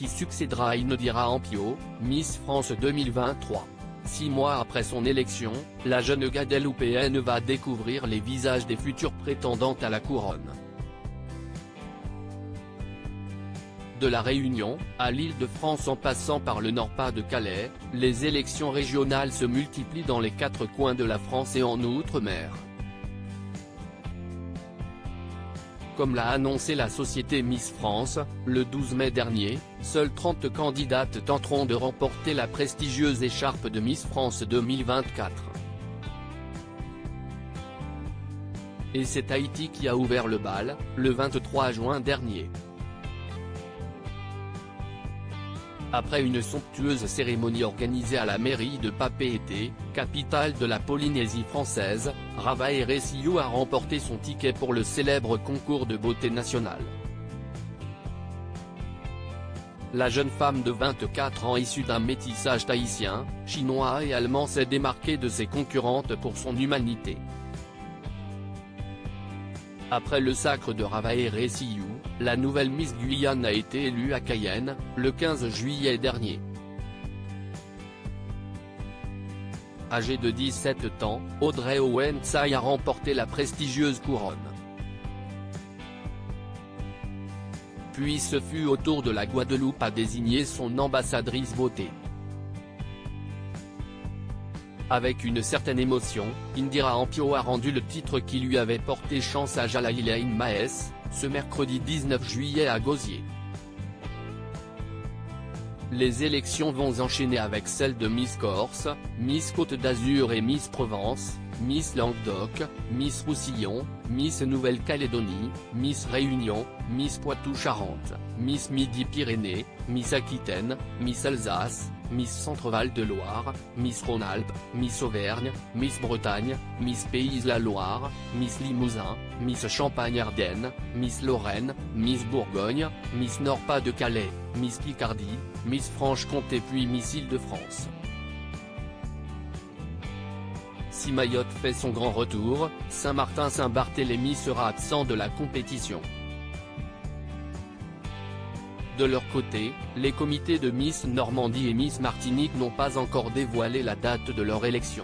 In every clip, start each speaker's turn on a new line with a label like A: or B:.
A: qui succédera à Indira Ampio, Miss France 2023. 6 mois après son élection, la jeune Guadeloupéenne va découvrir les visages des futures prétendantes à la couronne. De la Réunion, à l'Île-de-France en passant par le Nord-Pas-de-Calais, les élections régionales se multiplient dans les 4 coins de la France et en Outre-mer. Comme l'a annoncé la société Miss France, le 12 mai dernier, seules 30 candidates tenteront de remporter la prestigieuse écharpe de Miss France 2024. Et c'est Tahiti qui a ouvert le bal, le 23 juin dernier. Après une somptueuse cérémonie organisée à la mairie de Papeete, capitale de la Polynésie française, Ravaeresiu a remporté son ticket pour le célèbre concours de beauté national. La jeune femme de 24 ans issue d'un métissage tahitien, chinois et allemand s'est démarquée de ses concurrentes pour son humanité. Après le sacre de Ravaeresiu, la nouvelle Miss Guyane a été élue à Cayenne, le 15 juillet dernier. Âgée de 17 ans, Audrey Owen Tsai a remporté la prestigieuse couronne. Puis ce fut au tour de la Guadeloupe à désigner son ambassadrice beauté. Avec une certaine émotion, Indira Ampio a rendu le titre qui lui avait porté chance à Jalailein Maes, ce mercredi 19 juillet à Gosier. Les élections vont enchaîner avec celles de Miss Corse, Miss Côte d'Azur et Miss Provence, Miss Languedoc, Miss Roussillon, Miss Nouvelle-Calédonie, Miss Réunion, Miss Poitou-Charentes, Miss Midi-Pyrénées, Miss Aquitaine, Miss Alsace, Miss Centre-Val de Loire, Miss Rhône-Alpes, Miss Auvergne, Miss Bretagne, Miss Pays de la Loire, Miss Limousin, Miss Champagne-Ardenne, Miss Lorraine, Miss Bourgogne, Miss Nord-Pas-de-Calais, Miss Picardie, Miss Franche-Comté puis Miss Île-de-France. Si Mayotte fait son grand retour, Saint-Martin-Saint-Barthélemy sera absent de la compétition. De leur côté, les comités de Miss Normandie et Miss Martinique n'ont pas encore dévoilé la date de leur élection.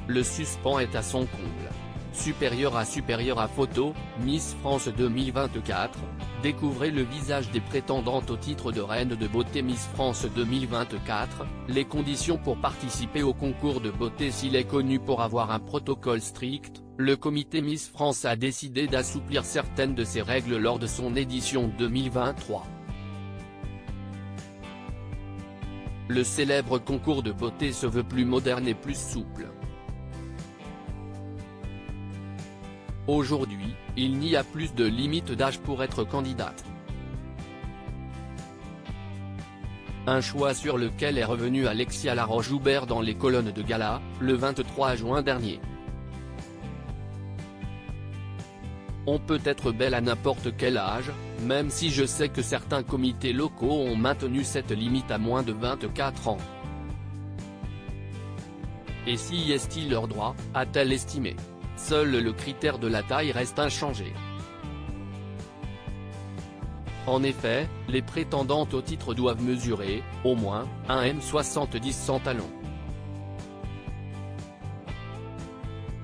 A: Le suspens est à son comble. Supérieur à photo, Miss France 2024, découvrez le visage des prétendantes au titre de reine de beauté Miss France 2024, les conditions pour participer au concours de beauté. S'il est connu pour avoir un protocole strict, le comité Miss France a décidé d'assouplir certaines de ses règles lors de son édition 2023. Le célèbre concours de beauté se veut plus moderne et plus souple. Aujourd'hui, il n'y a plus de limite d'âge pour être candidate. Un choix sur lequel est revenue Alexia Laroche-Joubert dans les colonnes de gala, le 23 juin dernier. On peut être belle à n'importe quel âge, même si je sais que certains comités locaux ont maintenu cette limite à moins de 24 ans. Et si est-il leur droit, a-t-elle estimé? Seul le critère de la taille reste inchangé. En effet, les prétendantes au titre doivent mesurer, au moins, 1,70 m sans talons.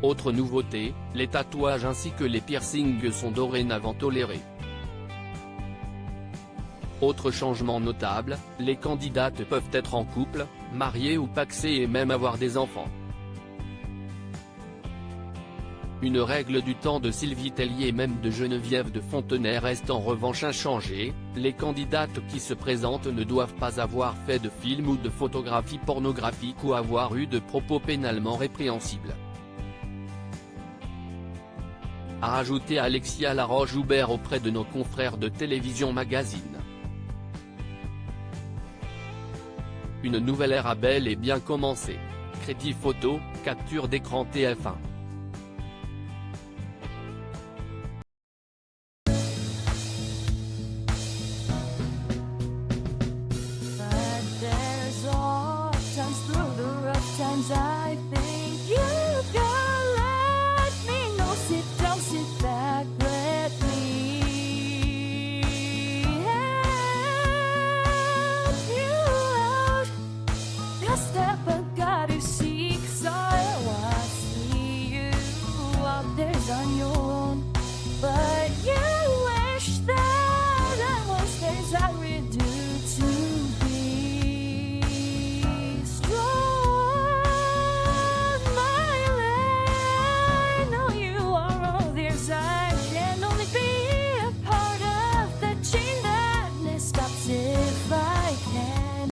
A: Autre nouveauté, les tatouages ainsi que les piercings sont dorénavant tolérés. Autre changement notable, les candidates peuvent être en couple, mariées ou pacsées et même avoir des enfants. Une règle du temps de Sylvie Tellier et même de Geneviève de Fontenay reste en revanche inchangée, les candidates qui se présentent ne doivent pas avoir fait de film ou de photographie pornographique ou avoir eu de propos pénalement répréhensibles. A rajouté Alexia Laroche-Joubert auprès de nos confrères de Télévision Magazine. Une nouvelle ère a bel et bien commencé. Crédit photo, capture d'écran TF1.
B: I think you